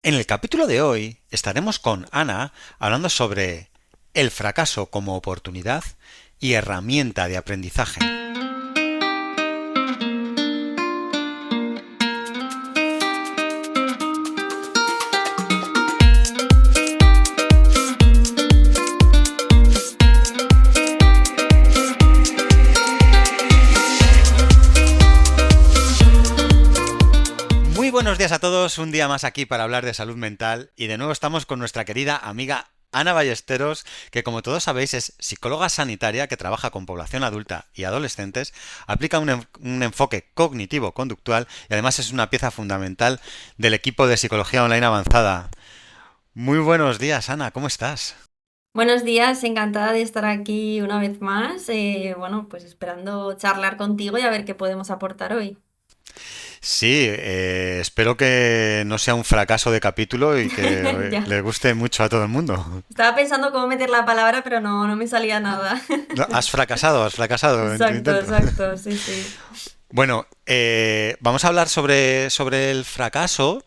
En el capítulo de hoy estaremos con Ana hablando sobre el fracaso como oportunidad y herramienta de aprendizaje. Muy buenos días a todos, un día más aquí para hablar de salud mental y de nuevo estamos con nuestra querida amiga Ana Ballesteros, que como todos sabéis es psicóloga sanitaria que trabaja con población adulta y adolescentes, aplica un enfoque cognitivo-conductual y además es una pieza fundamental del equipo de psicología online avanzada. Muy buenos días, Ana, ¿cómo estás? Buenos días, encantada de estar aquí una vez más. Bueno, pues esperando charlar contigo y a ver qué podemos aportar hoy. Sí, espero que no sea un fracaso de capítulo y que Ya. le guste mucho a todo el mundo. Estaba pensando cómo meter la palabra, pero no me salía nada. No, has fracasado en tu Exacto, intento. exacto, sí, sí. Bueno, vamos a hablar sobre el fracaso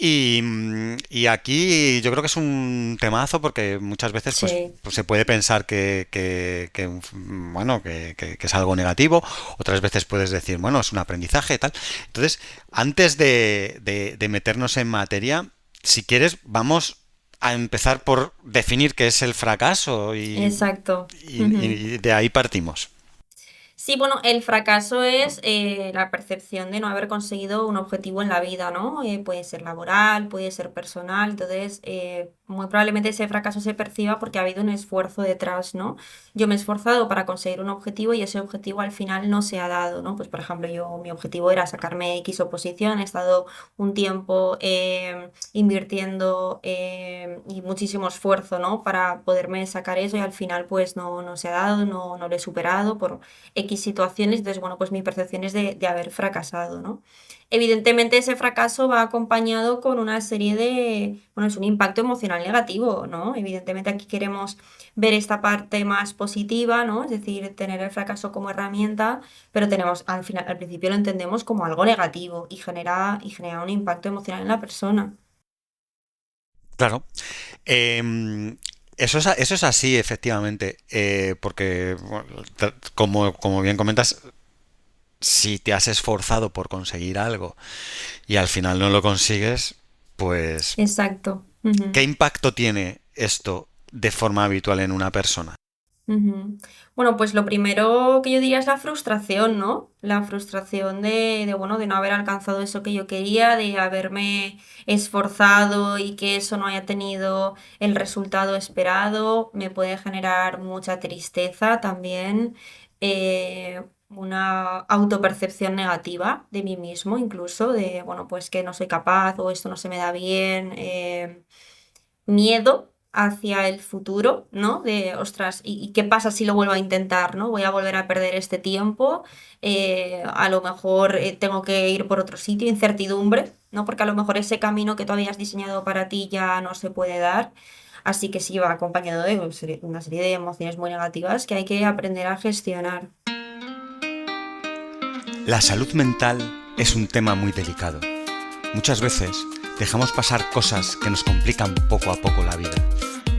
y aquí yo creo que es un temazo porque muchas veces Sí. pues se puede pensar bueno, que es algo negativo, otras veces puedes decir, bueno, es un aprendizaje y tal. Entonces, antes de meternos en materia, si quieres, vamos a empezar por definir qué es el fracaso Exacto. y de ahí partimos. Sí, bueno, el fracaso es la percepción de no haber conseguido un objetivo en la vida, ¿no? Puede ser laboral, puede ser personal, entonces muy probablemente ese fracaso se perciba porque ha habido un esfuerzo detrás, ¿no? Yo me he esforzado para conseguir un objetivo y ese objetivo al final no se ha dado, ¿no? Pues por ejemplo, mi objetivo era sacarme X oposición, he estado un tiempo invirtiendo y muchísimo esfuerzo, ¿no? Para poderme sacar eso y al final pues no se ha dado, no lo he superado por X situaciones, entonces, bueno, pues mi percepción es de haber fracasado, ¿no? Evidentemente ese fracaso va acompañado con una serie de, bueno, es un impacto emocional negativo, ¿no? Evidentemente aquí queremos ver esta parte más positiva, ¿no? Es decir, tener el fracaso como herramienta, pero tenemos, al final, al principio lo entendemos como algo negativo y genera un impacto emocional en la persona. Claro. Eso es así, efectivamente, porque, bueno, como bien comentas, si te has esforzado por conseguir algo y al final no lo consigues, pues, Exacto. ¿qué Ujú. impacto tiene esto de forma habitual en una persona? Ujú. Bueno, pues lo primero que yo diría es la frustración, ¿no? La frustración bueno, de no haber alcanzado eso que yo quería, de haberme esforzado y que eso no haya tenido el resultado esperado, me puede generar mucha tristeza también, una autopercepción negativa de mí mismo, incluso, de, bueno, pues que no soy capaz o esto no se me da bien, miedo hacia el futuro, ¿no? De, ostras, ¿y qué pasa si lo vuelvo a intentar, ¿no? Voy a volver a perder este tiempo, a lo mejor tengo que ir por otro sitio, incertidumbre, ¿no? Porque a lo mejor ese camino que tú habías diseñado para ti ya no se puede dar. Así que sí va acompañado de una serie de emociones muy negativas que hay que aprender a gestionar. La salud mental es un tema muy delicado. Muchas veces dejamos pasar cosas que nos complican poco a poco la vida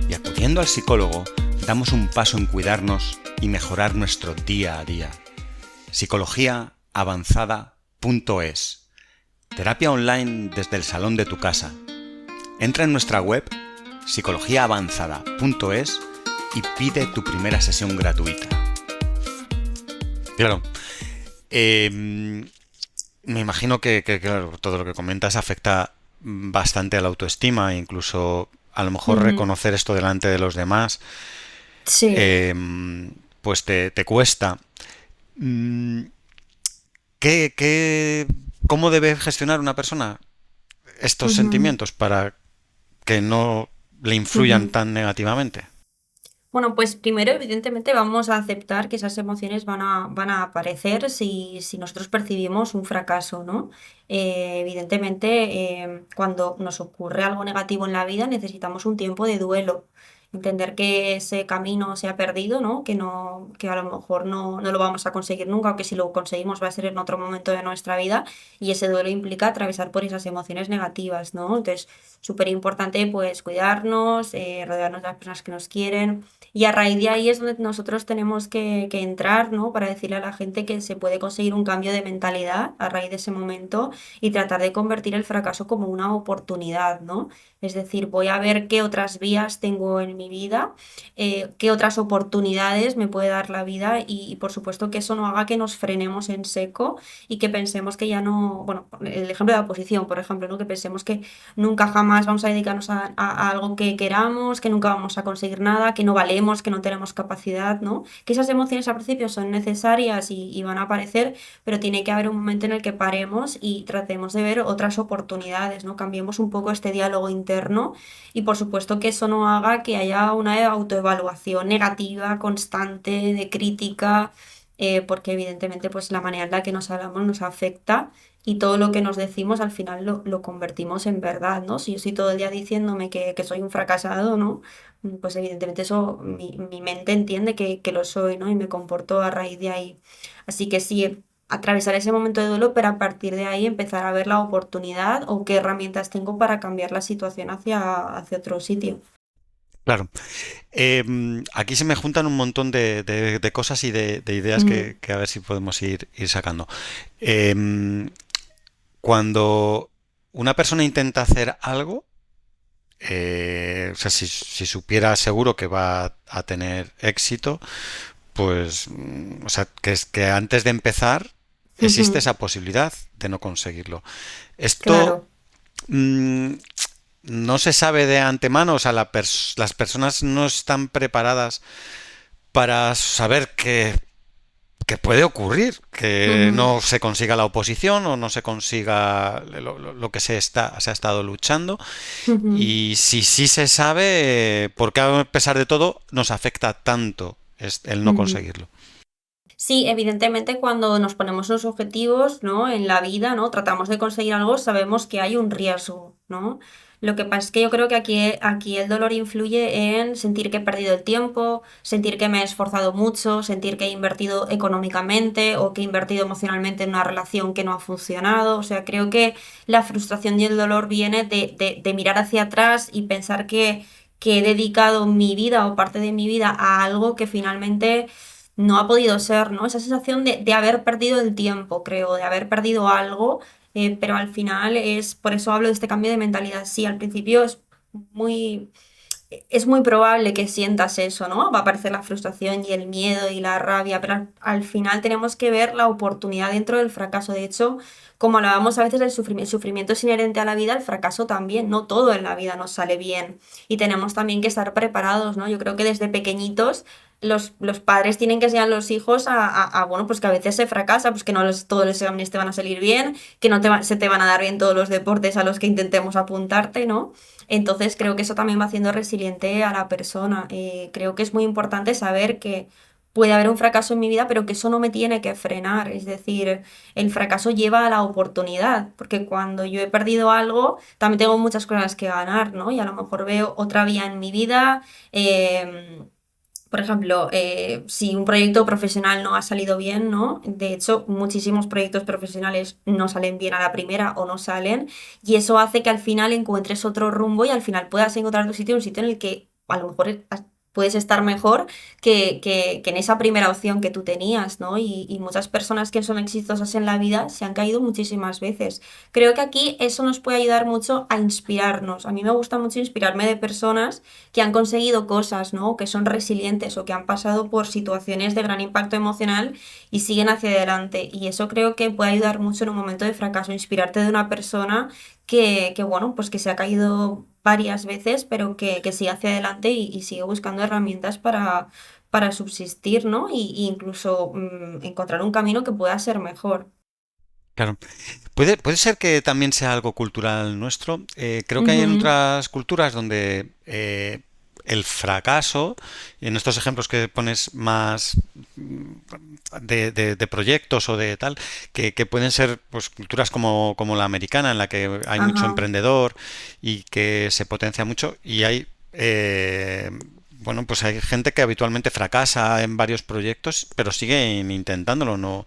y acudiendo al psicólogo damos un paso en cuidarnos y mejorar nuestro día a día. Psicologiaavanzada.es. Terapia online desde el salón de tu casa. Entra en nuestra web psicologiaavanzada.es y pide tu primera sesión gratuita. Claro, me imagino claro, todo lo que comentas afecta bastante a la autoestima, e incluso a lo mejor Ujú. reconocer esto delante de los demás, Sí. eh, pues te cuesta. Mm, ¿Qué, qué, cómo debe gestionar una persona estos Ujú. sentimientos para que no le influyan Ujú. tan negativamente? Bueno, pues primero, evidentemente, vamos a aceptar que esas emociones van a aparecer si nosotros percibimos un fracaso, ¿no? Evidentemente, cuando nos ocurre algo negativo en la vida, necesitamos un tiempo de duelo. Entender que ese camino se ha perdido, ¿no? Que no, que a lo mejor no lo vamos a conseguir nunca, o que si lo conseguimos va a ser en otro momento de nuestra vida, y ese duelo implica atravesar por esas emociones negativas, ¿no? Entonces, súper importante pues cuidarnos, rodearnos de las personas que nos quieren. Y a raíz de ahí es donde nosotros tenemos que entrar, ¿no? Para decirle a la gente que se puede conseguir un cambio de mentalidad a raíz de ese momento y tratar de convertir el fracaso como una oportunidad, ¿no? Es decir, voy a ver qué otras vías tengo en mi vida, qué otras oportunidades me puede dar la vida y, por supuesto que eso no haga que nos frenemos en seco y que pensemos que ya no, bueno, el ejemplo de la oposición, por ejemplo, ¿no? Que pensemos que nunca jamás vamos a dedicarnos a algo que queramos, que nunca vamos a conseguir nada, que no valemos, que no tenemos capacidad, ¿no? Que esas emociones al principio son necesarias y van a aparecer, pero tiene que haber un momento en el que paremos y tratemos de ver otras oportunidades, ¿no? Cambiemos un poco este diálogo interno y por supuesto que eso no haga que haya una autoevaluación negativa, constante, de crítica, porque evidentemente pues la manera en la que nos hablamos nos afecta y todo lo que nos decimos al final lo convertimos en verdad, ¿no? Si yo estoy todo el día diciéndome que soy un fracasado, ¿no? Pues evidentemente eso, mi mente entiende que lo soy, ¿no? Y me comporto a raíz de ahí. Así que sí, atravesar ese momento de duelo, pero a partir de ahí empezar a ver la oportunidad o qué herramientas tengo para cambiar la situación hacia otro sitio. Claro. Aquí se me juntan un montón de cosas y de ideas Ujú, que a ver si podemos ir sacando. Em, Cuando una persona intenta hacer algo, o sea, si supiera seguro que va a tener éxito, pues, o sea, que es que antes de empezar existe ujú, esa posibilidad de no conseguirlo. Esto claro. mm, no se sabe de antemano, o sea, las personas no están preparadas para saber que puede ocurrir, que Ujú, no se consiga la oposición o no se consiga lo que se ha estado luchando. ujú, Y si sí se sabe, ¿por qué a pesar de todo nos afecta tanto el no ujú. conseguirlo? Sí, evidentemente cuando nos ponemos unos objetivos, ¿no? En la vida, ¿no? Tratamos de conseguir algo, sabemos que hay un riesgo, ¿no? Lo que pasa es que yo creo que aquí el dolor influye en sentir que he perdido el tiempo, sentir que me he esforzado mucho, sentir que he invertido económicamente o que he invertido emocionalmente en una relación que no ha funcionado. O sea, creo que la frustración y el dolor viene de mirar hacia atrás y pensar que he dedicado mi vida o parte de mi vida a algo que finalmente no ha podido ser, ¿no? Esa sensación de haber perdido el tiempo, creo, de haber perdido algo, pero al final es, por eso hablo de este cambio de mentalidad. Sí, al principio muy, es muy probable que sientas eso, ¿no? Va a aparecer la frustración y el miedo y la rabia, pero al final tenemos que ver la oportunidad dentro del fracaso. De hecho, como hablábamos a veces del sufrimiento, el sufrimiento es inherente a la vida, el fracaso también, no todo en la vida nos sale bien y tenemos también que estar preparados, ¿no? Yo creo que desde pequeñitos los padres tienen que enseñar a los hijos bueno, pues que a veces se fracasa, pues que no todos los exámenes te van a salir bien, que no se te van a dar bien todos los deportes a los que intentemos apuntarte, ¿no? Entonces creo que eso también va haciendo resiliente a la persona. Creo que es muy importante saber que puede haber un fracaso en mi vida, pero que eso no me tiene que frenar. Es decir, el fracaso lleva a la oportunidad, porque cuando yo he perdido algo, también tengo muchas cosas que ganar, ¿no? Y a lo mejor veo otra vía en mi vida. Por ejemplo, si un proyecto profesional no ha salido bien, ¿no? De hecho, muchísimos proyectos profesionales no salen bien a la primera o no salen, y eso hace que al final encuentres otro rumbo y al final puedas encontrar un sitio en el que a lo mejor puedes estar mejor que en esa primera opción que tú tenías, ¿no? Y muchas personas que son exitosas en la vida se han caído muchísimas veces. Creo que aquí eso nos puede ayudar mucho a inspirarnos. A mí me gusta mucho inspirarme de personas que han conseguido cosas, ¿no? Que son resilientes o que han pasado por situaciones de gran impacto emocional y siguen hacia adelante. Y eso creo que puede ayudar mucho en un momento de fracaso, inspirarte de una persona bueno, pues que se ha caído varias veces, pero que sigue hacia adelante y sigue buscando herramientas para subsistir, ¿no? Y incluso encontrar un camino que pueda ser mejor. Claro. Puede ser que también sea algo cultural nuestro. Creo que hay en Ujú, otras culturas donde el fracaso, en estos ejemplos que pones más de proyectos o de tal, que pueden ser pues culturas como la americana, en la que hay mucho ajá. emprendedor y que se potencia mucho, y hay bueno, pues hay gente que habitualmente fracasa en varios proyectos, pero siguen intentándolo, ¿no?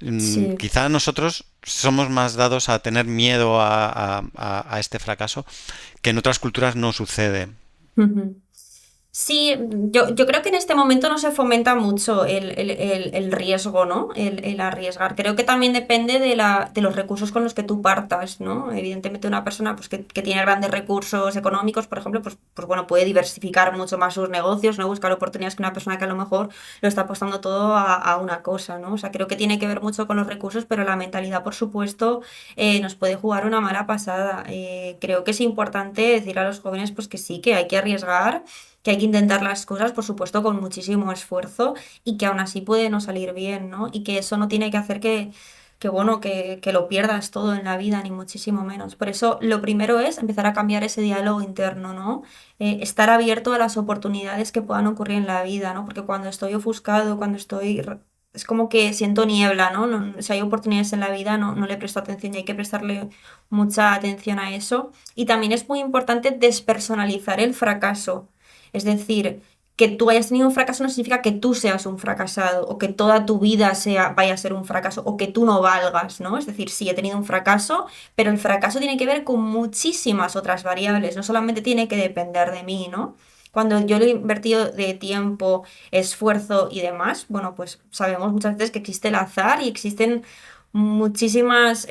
Sí. Quizá nosotros somos más dados a tener miedo a este fracaso, que en otras culturas no sucede. Ujú. Sí, yo creo que en este momento no se fomenta mucho el riesgo, ¿no? El arriesgar. Creo que también depende de los recursos con los que tú partas, ¿no? Evidentemente una persona pues, que tiene grandes recursos económicos, por ejemplo, pues bueno, puede diversificar mucho más sus negocios, ¿no? Buscar oportunidades que una persona que a lo mejor lo está apostando todo a una cosa, ¿no? O sea, creo que tiene que ver mucho con los recursos, pero la mentalidad, por supuesto, nos puede jugar una mala pasada. Creo que es importante decir a los jóvenes pues que sí, que hay que arriesgar, que hay que intentar las cosas, por supuesto, con muchísimo esfuerzo y que aún así puede no salir bien, ¿no? Y que eso no tiene que hacer que bueno, que lo pierdas todo en la vida, ni muchísimo menos. Por eso, lo primero es empezar a cambiar ese diálogo interno, ¿no? Estar abierto a las oportunidades que puedan ocurrir en la vida, ¿no? Porque cuando estoy ofuscado, cuando estoy... Es como que siento niebla, ¿no? Si hay oportunidades en la vida, no le presto atención y hay que prestarle mucha atención a eso. Y también es muy importante despersonalizar el fracaso. Es decir, que tú hayas tenido un fracaso no significa que tú seas un fracasado o que toda tu vida vaya a ser un fracaso o que tú no valgas, ¿no? Es decir, sí, he tenido un fracaso, pero el fracaso tiene que ver con muchísimas otras variables, no solamente tiene que depender de mí, ¿no? Cuando yo le he invertido de tiempo, esfuerzo y demás, bueno, pues sabemos muchas veces que existe el azar y existen muchísimas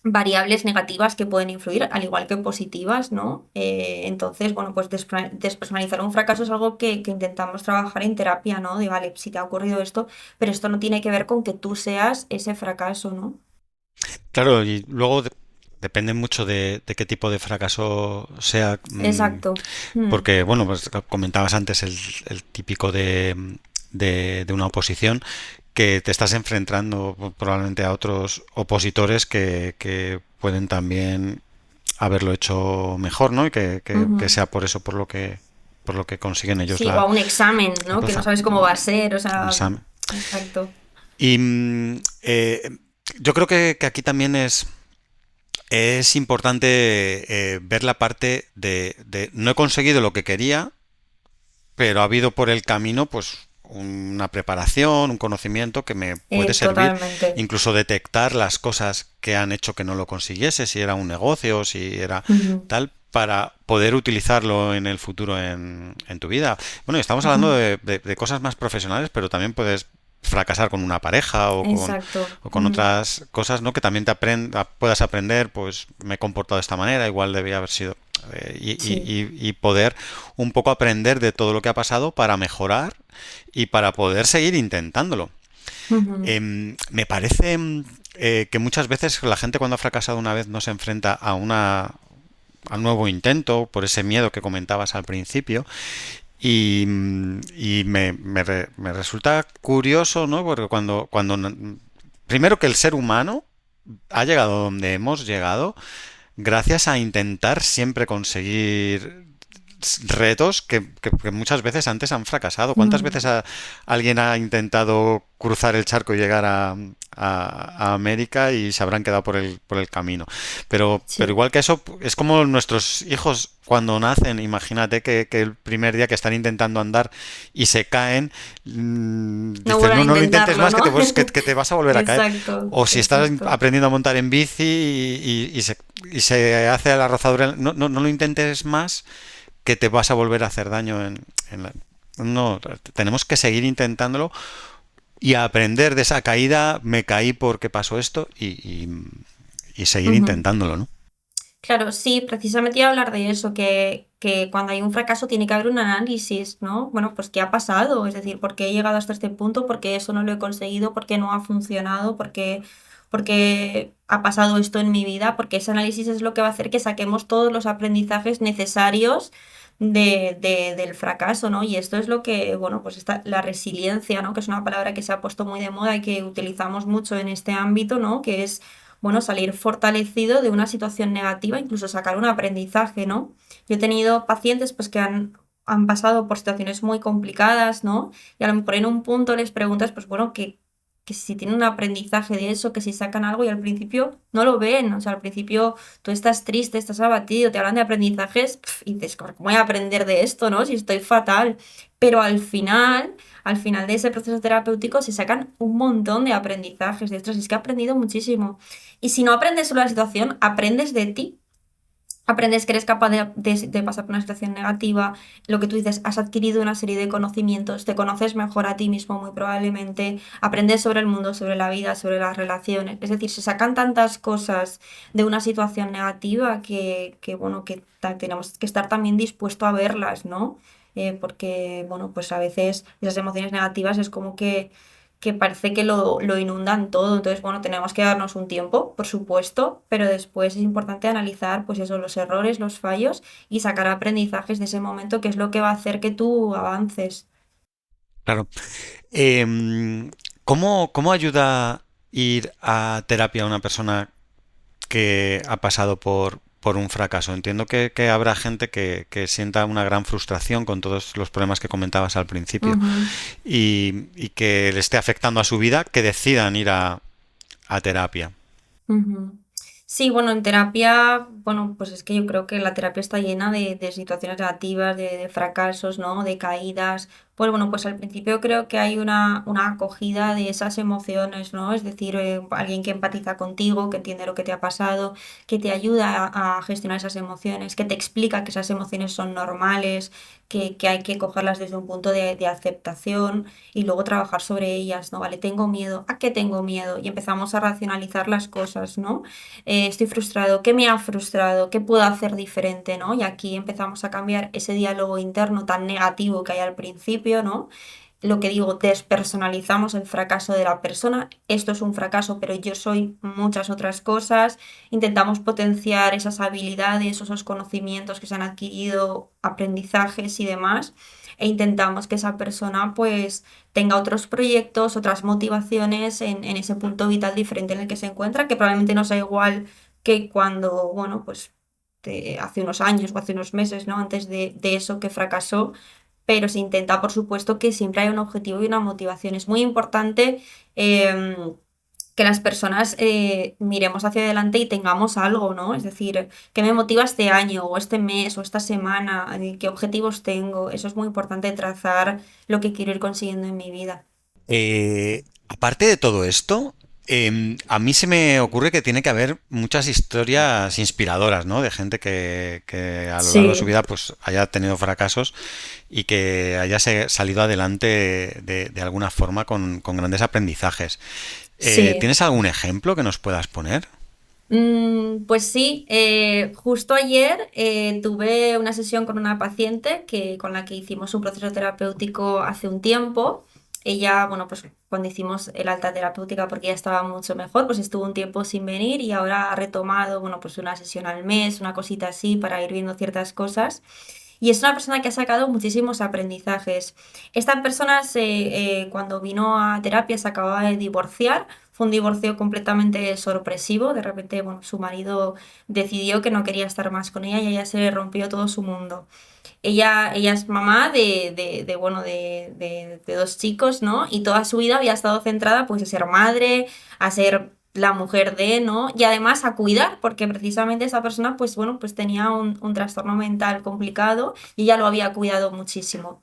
variables negativas que pueden influir, al igual que positivas, ¿no? Entonces, bueno, pues despersonalizar un fracaso es algo que intentamos trabajar en terapia, ¿no? De, vale, si te ha ocurrido esto, pero esto no tiene que ver con que tú seas ese fracaso, ¿no? Claro, y luego depende mucho de qué tipo de fracaso sea, Exacto. Mm. porque, bueno, pues comentabas antes el típico de una oposición, que te estás enfrentando probablemente a otros opositores que pueden también haberlo hecho mejor, ¿no? Y que Ujú. sea por eso por lo que consiguen ellos Sí, o a un examen, la ¿no? Que no plaza, sabes cómo va a ser, o un sea, examen. exacto. Y yo creo que aquí también es importante ver la parte de no he conseguido lo que quería, pero ha habido por el camino pues una preparación, un conocimiento que me puede servir, Totalmente. incluso detectar las cosas que han hecho que no lo consiguiese, si era un negocio, si era Ujú. tal, para poder utilizarlo en el futuro en tu vida. Bueno, y estamos hablando Ujú. de cosas más profesionales, pero también puedes fracasar con una pareja Exacto. o con Ujú. otras cosas, ¿no? Que también puedas aprender, pues me he comportado de esta manera, igual debía haber sido, Sí. y poder un poco aprender de todo lo que ha pasado para mejorar y para poder seguir intentándolo. Ujú. Me parece que muchas veces la gente cuando ha fracasado una vez no se enfrenta a un nuevo intento por ese miedo que comentabas al principio y me resulta curioso, ¿no? Porque primero que el ser humano ha llegado donde hemos llegado gracias a intentar siempre conseguir retos que muchas veces antes han fracasado. ¿Cuántas Ujú. veces alguien ha intentado cruzar el charco y llegar a América y se habrán quedado por el camino? Pero Sí. igual que eso, es como nuestros hijos cuando nacen. Imagínate que el primer día que están intentando andar y se caen, No dicen, vuelvan no, a no lo intentes intentarlo, más ¿no? que te vas a volver a caer. Exacto, O si estás exacto. aprendiendo a montar en bici y se hace a la rozadura, no lo intentes más que te vas a volver a hacer daño no, tenemos que seguir intentándolo y aprender de esa caída, me caí porque pasó esto y seguir Ujú. intentándolo, ¿no? Claro, sí, precisamente iba a hablar de eso, que cuando hay un fracaso tiene que haber un análisis, ¿no? Bueno, pues ¿qué ha pasado? Es decir, ¿por qué he llegado hasta este punto? ¿Por qué eso no lo he conseguido? ¿Por qué no ha funcionado? ¿Por qué ha pasado esto en mi vida? Porque ese análisis es lo que va a hacer que saquemos todos los aprendizajes necesarios del fracaso, ¿no? Y esto es lo que, bueno, pues la resiliencia, ¿no? Que es una palabra que se ha puesto muy de moda y que utilizamos mucho en este ámbito, ¿no? Que es bueno, salir fortalecido de una situación negativa, incluso sacar un aprendizaje, ¿no? Yo he tenido pacientes pues que han pasado por situaciones muy complicadas, ¿no? Y a lo mejor en un punto les preguntas, pues bueno, que si tienen un aprendizaje de eso, que si sacan algo y al principio no lo ven, o sea, al principio tú estás triste, estás abatido, te hablan de aprendizajes y dices, ¿cómo voy a aprender de esto, no? Si estoy fatal. Pero al final de ese proceso terapéutico se sacan un montón de aprendizajes de estos, y es que he aprendido muchísimo. Y si no aprendes sobre la situación, aprendes de ti. Aprendes que eres capaz de pasar por una situación negativa, lo que tú dices, has adquirido una serie de conocimientos, te conoces mejor a ti mismo muy probablemente, aprendes sobre el mundo, sobre la vida, sobre las relaciones. Es decir, se sacan tantas cosas de una situación negativa que bueno, que tenemos que estar también dispuestos a verlas, ¿no? Porque, bueno, pues a veces esas emociones negativas es como que parece que lo inundan todo. Entonces, bueno, tenemos que darnos un tiempo, por supuesto, pero después es importante analizar, pues eso, los errores, los fallos y sacar aprendizajes de ese momento, que es lo que va a hacer que tú avances. Claro. Em, ¿cómo ayuda ir a terapia a una persona que ha pasado por un fracaso? Entiendo que habrá gente que sienta una gran frustración con todos los problemas que comentabas al principio Ujú, y que le esté afectando a su vida, que decidan ir a terapia. ujú. Sí, bueno, en terapia, bueno, pues es que yo creo que la terapia está llena de situaciones negativas, de fracasos, ¿no? De caídas. Pues bueno, pues al principio creo que hay una acogida de esas emociones, ¿no? Es decir, alguien que empatiza contigo, que entiende lo que te ha pasado, que te ayuda a gestionar esas emociones, que te explica que esas emociones son normales, que hay que cogerlas desde un punto de aceptación y luego trabajar sobre ellas, ¿no? Vale, tengo miedo, ¿a qué tengo miedo? Y empezamos a racionalizar las cosas, ¿no? Estoy frustrado, ¿qué me ha frustrado? ¿Qué puedo hacer diferente? ¿No? Y aquí empezamos a cambiar ese diálogo interno tan negativo que hay al principio, ¿no? Lo que digo, despersonalizamos el fracaso de la persona. Esto es un fracaso, pero yo soy muchas otras cosas. Intentamos potenciar esas habilidades, esos conocimientos que se han adquirido, aprendizajes y demás. E intentamos que esa persona pues tenga otros proyectos, otras motivaciones en ese punto vital diferente en el que se encuentra, que probablemente no sea igual que cuando, bueno, pues hace unos años o hace unos meses, ¿no? Antes de eso que fracasó, pero se intenta, por supuesto, que siempre hay un objetivo y una motivación. Es muy importante que las personas miremos hacia adelante y tengamos algo, ¿no? Es decir, ¿qué me motiva este año o este mes o esta semana? ¿Qué objetivos tengo? Eso es muy importante, trazar lo que quiero ir consiguiendo en mi vida. Aparte de todo esto, a mí se me ocurre que tiene que haber muchas historias inspiradoras, ¿no? De gente que a lo largo de su Sí, vida pues haya tenido fracasos y que haya salido adelante de alguna forma con grandes aprendizajes. sí. ¿Tienes algún ejemplo que nos puedas poner? Pues sí, justo ayer tuve una sesión con una paciente con la que hicimos un proceso terapéutico hace un tiempo. Ella, bueno, pues cuando hicimos el alta terapéutica, porque ya estaba mucho mejor, pues estuvo un tiempo sin venir y ahora ha retomado, bueno, pues una sesión al mes, una cosita así para ir viendo ciertas cosas. Y es una persona que ha sacado muchísimos aprendizajes. Esta persona, cuando vino a terapia, se acababa de divorciar. Fue un divorcio completamente sorpresivo. De repente, bueno, su marido decidió que no quería estar más con ella y a ella se le rompió todo su mundo. Ella es mamá de dos chicos, ¿no? Y toda su vida había estado centrada pues a ser madre, a ser la mujer de, ¿no? Y además a cuidar, porque precisamente esa persona pues bueno, pues tenía un trastorno mental complicado y ella lo había cuidado muchísimo.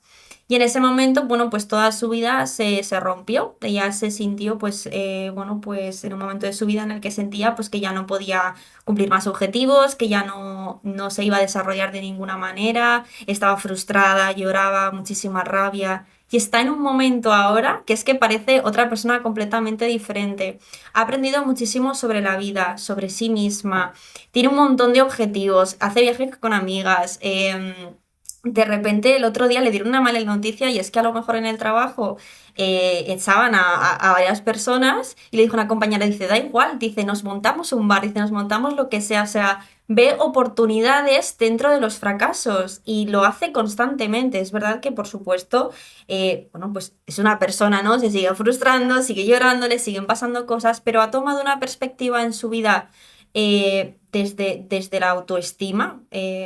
Y en ese momento, bueno, pues toda su vida se rompió. Ella se sintió, pues, bueno, pues en un momento de su vida en el que sentía, pues, que ya no podía cumplir más objetivos, que ya no se iba a desarrollar de ninguna manera, estaba frustrada, lloraba, muchísima rabia. Y está en un momento ahora que es que parece otra persona completamente diferente. Ha aprendido muchísimo sobre la vida, sobre sí misma, tiene un montón de objetivos, hace viajes con amigas. De repente el otro día le dieron una mala noticia y es que a lo mejor en el trabajo echaban a varias personas y le dijo una compañera, dice, da igual, dice, nos montamos un bar, dice, nos montamos lo que sea, o sea, ve oportunidades dentro de los fracasos y lo hace constantemente. Es verdad que, por supuesto, bueno, pues es una persona, ¿no? Se sigue frustrando, sigue llorando, le siguen pasando cosas, pero ha tomado una perspectiva en su vida desde la autoestima.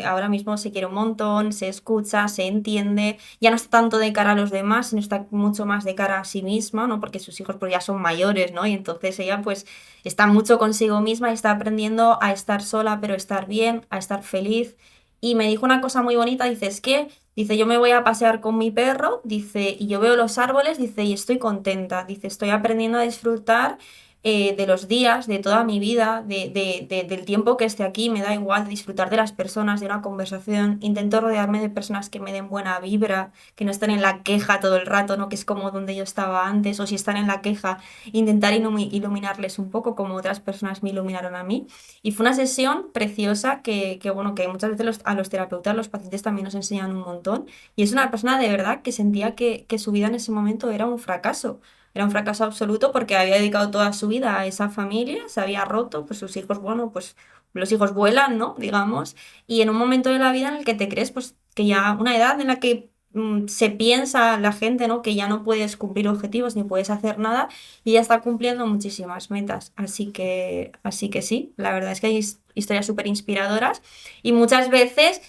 Ahora mismo se quiere un montón, se escucha, se entiende, ya no está tanto de cara a los demás, sino está mucho más de cara a sí misma, ¿no? Porque sus hijos pues ya son mayores, ¿no? Y entonces ella pues está mucho consigo misma y está aprendiendo a estar sola, pero estar bien, a estar feliz. Y me dijo una cosa muy bonita, dice, es que, dice, yo me voy a pasear con mi perro, dice, y yo veo los árboles, dice, y estoy contenta, dice, estoy aprendiendo a disfrutar de los días, de toda mi vida, del tiempo que esté aquí, me da igual, de disfrutar de las personas, de una conversación, intento rodearme de personas que me den buena vibra, que no estén en la queja todo el rato, ¿no? Que es como donde yo estaba antes, o si están en la queja, intentar iluminarles un poco como otras personas me iluminaron a mí. Y fue una sesión preciosa bueno, que muchas veces a los terapeutas, los pacientes también nos enseñan un montón, y es una persona de verdad que sentía que su vida en ese momento era un fracaso. Era un fracaso absoluto porque había dedicado toda su vida a esa familia, se había roto, pues sus hijos, bueno, pues los hijos vuelan, ¿no? Digamos, y en un momento de la vida en el que te crees, pues que ya una edad en la que se piensa la gente, ¿no? Que ya no puedes cumplir objetivos ni puedes hacer nada y ya está cumpliendo muchísimas metas. Así que sí, la verdad es que hay historias súper inspiradoras y muchas veces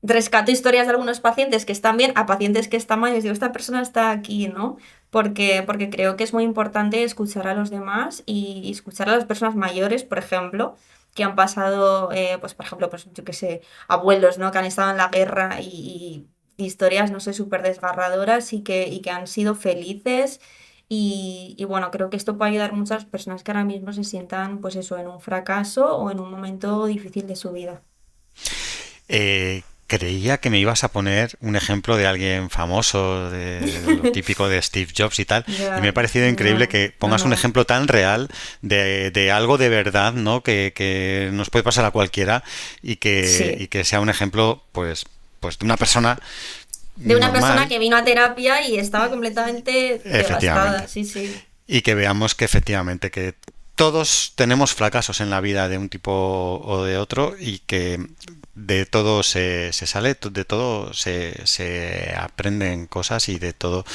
rescato historias de algunos pacientes que están bien a pacientes que están mal y les digo, esta persona está aquí, ¿no? Porque creo que es muy importante escuchar a los demás y escuchar a las personas mayores, por ejemplo, que han pasado, pues por ejemplo, pues yo qué sé, abuelos, ¿no? Que han estado en la guerra y historias, no sé, súper desgarradoras y que han sido felices. Y bueno, creo que esto puede ayudar a muchas personas que ahora mismo se sientan, pues eso, en un fracaso o en un momento difícil de su vida. Creía que me ibas a poner un ejemplo de alguien famoso, de lo típico de Steve Jobs y tal, y me ha Ya, parecido increíble no, que no, pongas un no. ejemplo tan real de algo de verdad, ¿no? Que nos puede pasar a cualquiera y Sí. que sea un ejemplo, pues de una persona De una persona normal, que vino a terapia y estaba completamente devastada, efectivamente. sí, sí. Y que veamos que efectivamente que todos tenemos fracasos en la vida de un tipo o de otro y que de todo se sale, de todo se aprenden cosas y de todo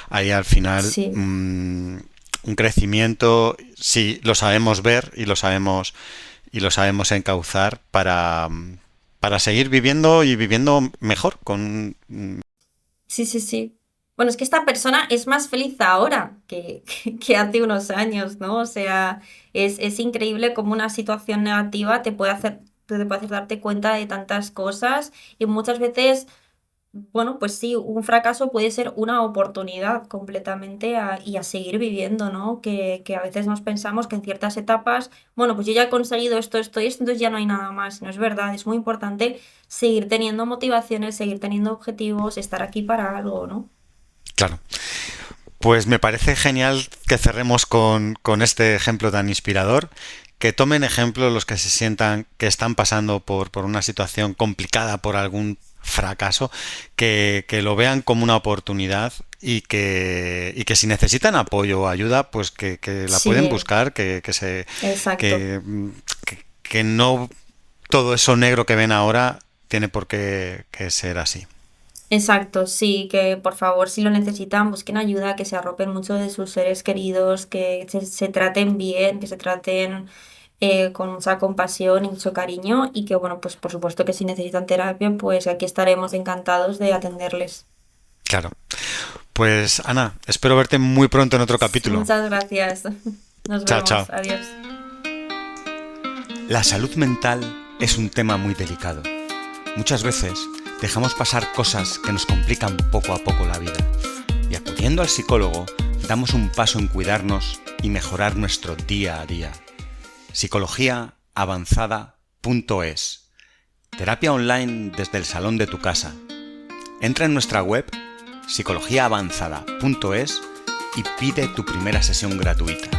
hay al final Sí, un crecimiento si lo sabemos ver y lo sabemos encauzar para seguir viviendo y viviendo mejor con sí, sí, sí. Bueno, es que esta persona es más feliz ahora que hace unos años, ¿no? O sea, es increíble cómo una situación negativa te puede hacer darte cuenta de tantas cosas y muchas veces, bueno, pues sí, un fracaso puede ser una oportunidad completamente y a seguir viviendo, ¿no? Que a veces nos pensamos que en ciertas etapas, bueno, pues yo ya he conseguido esto, esto y esto, entonces ya no hay nada más. No es verdad, es muy importante seguir teniendo motivaciones, seguir teniendo objetivos, estar aquí para algo, ¿no? claro. Pues me parece genial que cerremos con este ejemplo tan inspirador, que tomen ejemplo los que se sientan que están pasando por una situación complicada, por algún fracaso, que lo vean como una oportunidad y que si necesitan apoyo o ayuda, pues que la pueden Sí, buscar, exacto. que, que no todo eso negro que ven ahora tiene por qué que ser así. Exacto, sí, que por favor, si lo necesitan, busquen ayuda, que se arropen mucho de sus seres queridos, que se traten bien, que se traten con mucha compasión y mucho cariño y que, bueno, pues por supuesto que si necesitan terapia, pues aquí estaremos encantados de atenderles. Claro. Pues Ana, espero verte muy pronto en otro capítulo. Muchas gracias. Nos Chao, chao. vemos. Adiós. La salud mental es un tema muy delicado. Muchas veces dejamos pasar cosas que nos complican poco a poco la vida. Y acudiendo al psicólogo, damos un paso en cuidarnos y mejorar nuestro día a día. Psicologiaavanzada.es. Terapia online desde el salón de tu casa. Entra en nuestra web psicologiaavanzada.es y pide tu primera sesión gratuita.